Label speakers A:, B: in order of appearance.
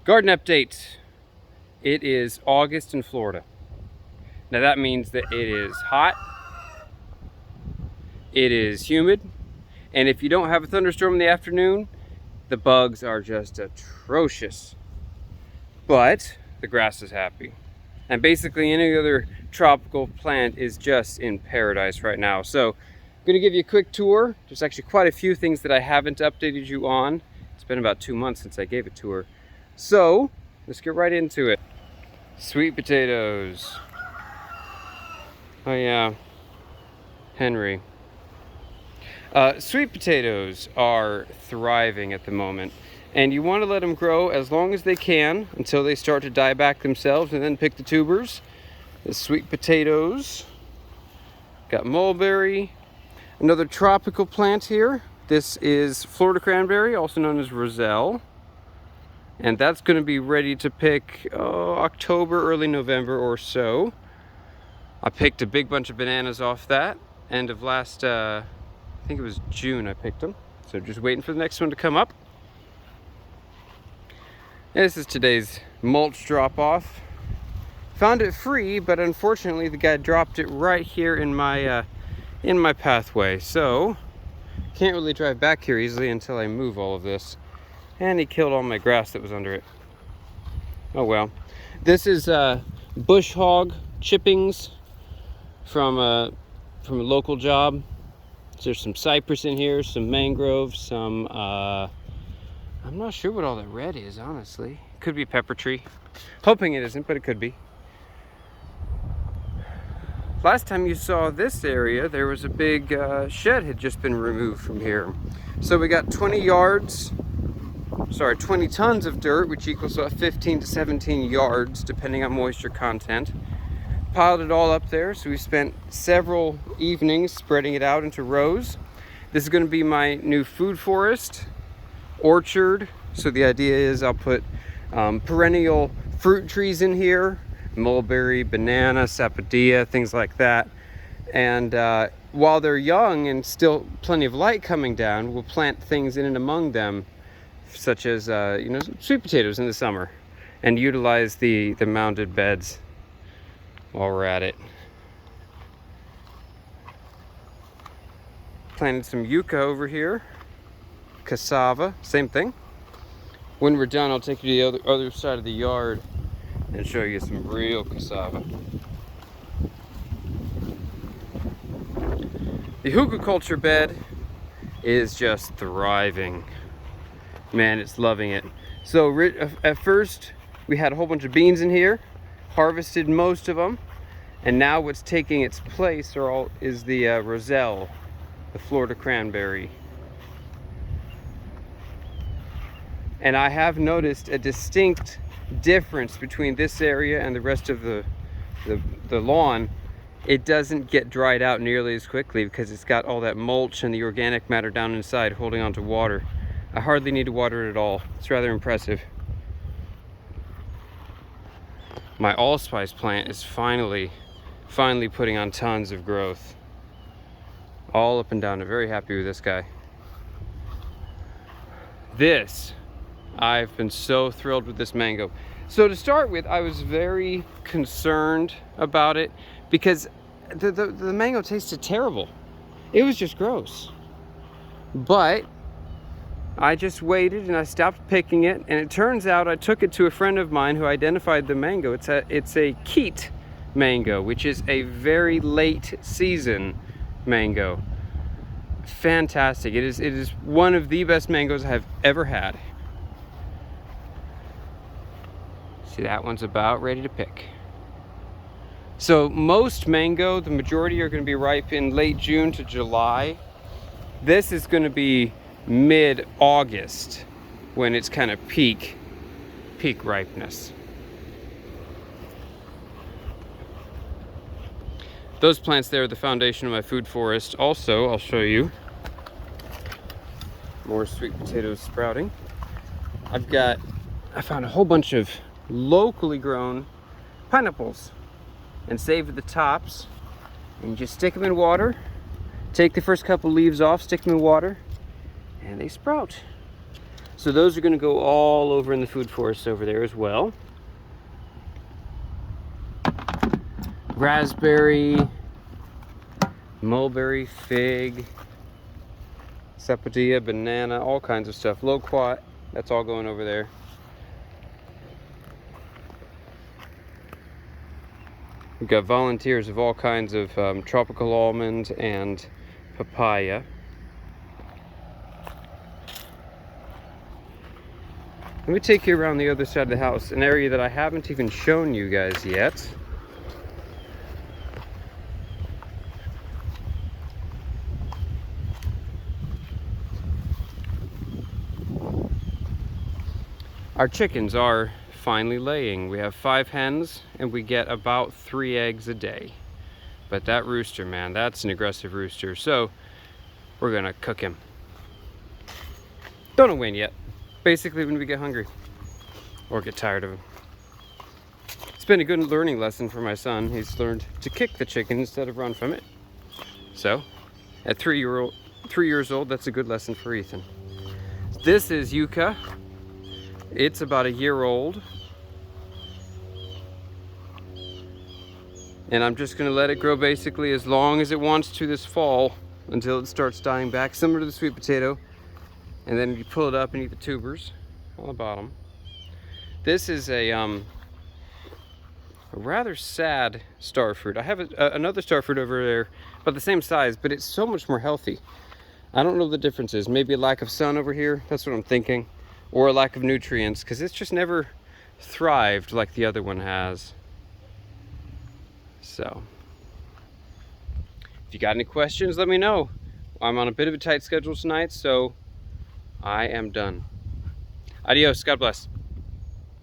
A: Garden update. It is August in Florida. Now that means that it is hot, it is humid, and if you don't have a thunderstorm in the afternoon, the bugs are just atrocious. But the grass is happy. And basically any other tropical plant is just in paradise right now. So I'm gonna give you a quick tour. There's actually quite a few things that I haven't updated you on. It's been about 2 months since I gave a tour. So let's get right into it. Sweet potatoes. Oh yeah, Henry. Sweet potatoes are thriving at the moment, and you want to let them grow as long as they can until they start to die back themselves, and then pick the tubers. The sweet potatoes. Got mulberry. Another tropical plant here. This is Florida cranberry, also known as roselle. And that's going to be ready to pick October, early November or so. I picked a big bunch of bananas off that. End of last, I think it was June I picked them. So just waiting for the next one to come up. And this is today's mulch drop off. Found it free, but unfortunately the guy dropped it right here in my pathway. So can't really drive back here easily until I move all of this. And he killed all my grass that was under it. Oh well. This is bush hog chippings from a local job. So there's some cypress in here, some mangrove, some I'm not sure what all that red is, honestly. Could be pepper tree. Hoping it isn't, but it could be. Last time you saw this area, there was a big shed had just been removed from here. So we got 20 tons of dirt, which equals about 15 to 17 yards, depending on moisture content. Piled it all up there, so we spent several evenings spreading it out into rows. This is going to be my new food forest orchard. So the idea is I'll put perennial fruit trees in here, mulberry, banana, sapodilla, things like that. And while they're young and still plenty of light coming down, we'll plant things in and among them, such as sweet potatoes in the summer, and utilize the mounded beds while we're at it. Planted some yucca over here, cassava, same thing. When we're done, I'll take you to the other side of the yard and show you some real cassava. The hugelkultur bed is just thriving. Man, it's loving it. So at first we had a whole bunch of beans in here, harvested most of them, and now what's taking its place is the roselle, the Florida cranberry. And I have noticed a distinct difference between this area and the rest of the lawn. It doesn't get dried out nearly as quickly because it's got all that mulch and the organic matter down inside holding on to water. I hardly need to water it at all. It's rather impressive. My allspice plant is finally putting on tons of growth. All up and down. I'm very happy with this guy. I've been so thrilled with this mango. So to start with, I was very concerned about it because the mango tasted terrible. It was just gross. But I just waited and I stopped picking it, and it turns out I took it to a friend of mine who identified the mango. It's a Keat mango, which is a very late season mango. Fantastic. It is one of the best mangoes I've ever had. See, that one's about ready to pick. So most mango, the majority are going to be ripe in late June to July. This is going to be mid-August when it's kind of peak ripeness. Those plants there are the foundation of my food forest. Also, I'll show you more sweet potatoes sprouting. I found a whole bunch of locally grown pineapples and saved the tops, and you just stick them in water, take the first couple leaves off, stick them in water, and they sprout. So those are going to go all over in the food forest over there as well. Raspberry, mulberry, fig, sapodilla, banana, all kinds of stuff. Loquat, that's all going over there. We've got volunteers of all kinds of tropical almond and papaya. Let me take you around the other side of the house, an area that I haven't even shown you guys yet. Our chickens are finally laying. We have 5 hens and we get about 3 eggs a day. But that rooster, man, that's an aggressive rooster. So we're gonna cook him. Don't win yet. Basically when we get hungry or get tired of him. It's been a good learning lesson for my son. He's learned to kick the chicken instead of run from it. So at 3 years old, that's a good lesson for Ethan. This is Yuka. It's about a year old. And I'm just gonna let it grow basically as long as it wants to this fall until it starts dying back, similar to the sweet potato. And then you pull it up and eat the tubers on the bottom. This is a rather sad star fruit. I have another star fruit over there, about the same size, but it's so much more healthy. I don't know the differences. Maybe a lack of sun over here, that's what I'm thinking. Or a lack of nutrients, because it's just never thrived like the other one has. So, if you got any questions, let me know. I'm on a bit of a tight schedule tonight, so I am done. Adios, God bless.